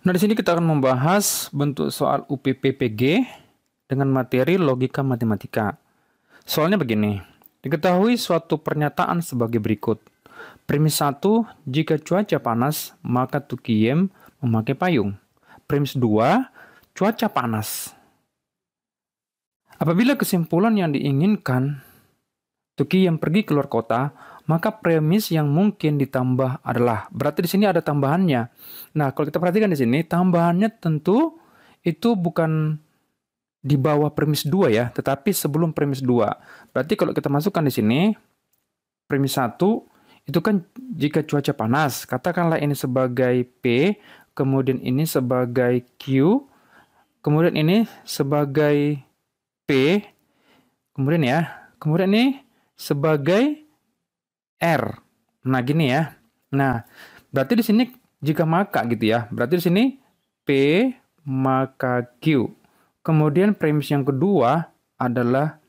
Nah, di sini kita akan membahas bentuk soal UPPPG dengan materi logika matematika. Soalnya begini, diketahui suatu pernyataan sebagai berikut. Premis 1, jika cuaca panas, maka Tukiyem memakai payung. Premis 2, cuaca panas. Apabila kesimpulan yang diinginkan Tukiyem pergi keluar kota, maka premis yang mungkin ditambah adalah, berarti di sini ada tambahannya. Nah, kalau kita perhatikan di sini, tambahannya tentu itu bukan di bawah premis 2 ya, tetapi sebelum premis 2. Berarti kalau kita masukkan di sini, premis 1 itu kan jika cuaca panas, katakanlah ini sebagai P, kemudian ini sebagai Q, kemudian ini sebagai P, kemudian ini sebagai R. Nah, gini ya. Nah, berarti di sini jika maka gitu ya. Berarti di sini P maka Q. Kemudian premis yang kedua adalah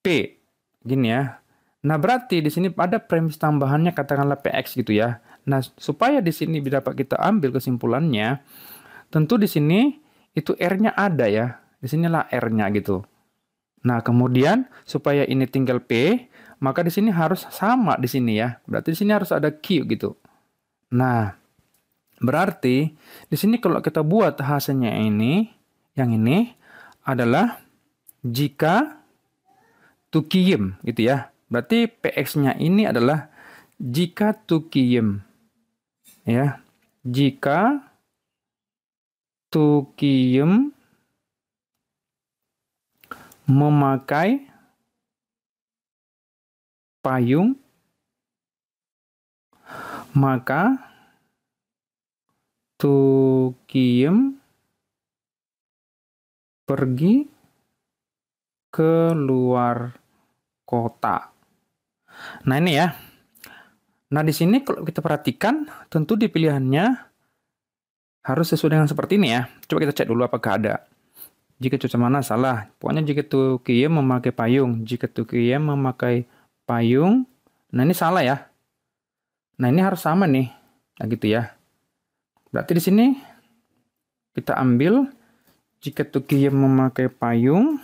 P. Gini ya. Nah, berarti di sini ada premis tambahannya katakanlah PX gitu ya. Nah, supaya di sini dapat kita ambil kesimpulannya, tentu di sini itu R-nya ada ya. Di sinilah R-nya gitu. Nah, kemudian supaya ini tinggal P, maka di sini harus sama di sini ya. Berarti di sini harus ada Q gitu. Nah, berarti di sini kalau kita buat hasilnya ini, yang ini adalah jika Tukiyem gitu ya. Berarti PX-nya ini adalah jika Tukiyem. Ya. Jika Tukiyem memakai payung, maka Tukiyem pergi keluar kota. Nah, ini ya. Nah, di sini kalau kita perhatikan, tentu di pilihannya harus sesuai dengan seperti ini ya. Coba kita cek dulu apakah ada. Jika cuaca panas, salah. Pokoknya jika Tukiyem memakai payung. Jika Tukiyem memakai payung. Nah, ini salah ya. Nah, ini harus sama nih. Nah, gitu ya. Berarti di sini kita ambil jika Tukiyem memakai payung.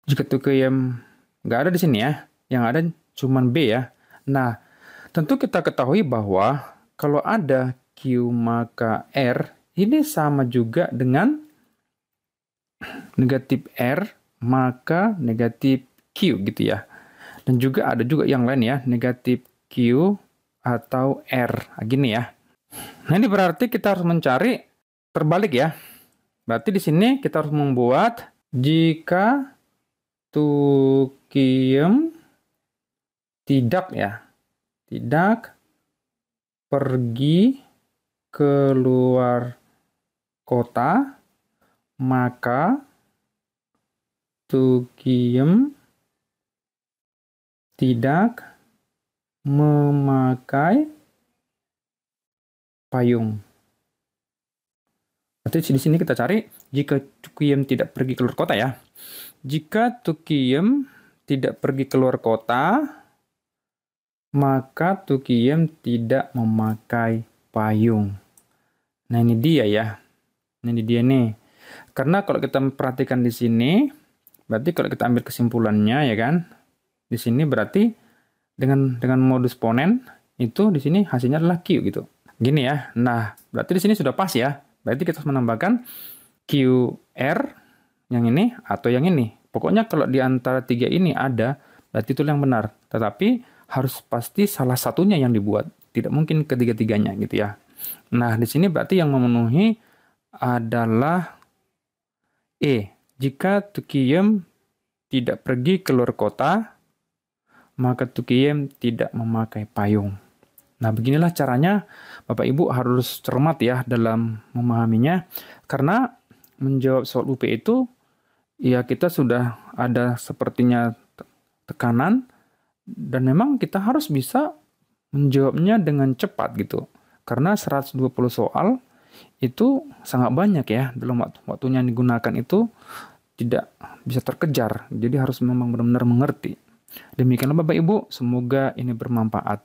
Jika Tukiyem nggak ada di sini ya. Yang ada cuman B ya. Nah, tentu kita ketahui bahwa kalau ada Q maka R, ini sama juga dengan negatif R maka negatif Q gitu ya. Dan juga ada juga yang lain ya, negatif Q atau R. Nah, gini ya. Nah, ini berarti kita harus mencari terbalik ya. Berarti di sini kita harus membuat jika Tukiyem tidak pergi keluar kota, maka Tukiyem tidak memakai payung. Berarti di sini kita cari jika Tukiyem tidak pergi keluar kota ya. Jika Tukiyem tidak pergi keluar kota, maka Tukiyem tidak memakai payung. Nah, ini dia ya. Ini dia nih. Karena kalau kita perhatikan di sini, berarti kalau kita ambil kesimpulannya ya kan, di sini berarti dengan modus ponen itu di sini hasilnya adalah Q gitu. Gini ya. Nah, berarti di sini sudah pas ya. Berarti kita harus menambahkan QR yang ini atau yang ini. Pokoknya kalau di antara tiga ini ada, berarti itu yang benar. Tetapi harus pasti salah satunya yang dibuat. Tidak mungkin ketiga-tiganya gitu ya. Nah, di sini berarti yang memenuhi adalah E. Jika Tukiyem tidak pergi keluar kota, maka Tukiyem tidak memakai payung. Nah, beginilah caranya Bapak Ibu harus cermat ya dalam memahaminya. Karena menjawab soal UP itu, ya kita sudah ada sepertinya tekanan, dan memang kita harus bisa menjawabnya dengan cepat gitu. Karena 120 soal itu sangat banyak ya, dalam waktunya yang digunakan itu tidak bisa terkejar. Jadi harus memang benar-benar mengerti. Demikianlah Bapak Ibu, semoga ini bermanfaat.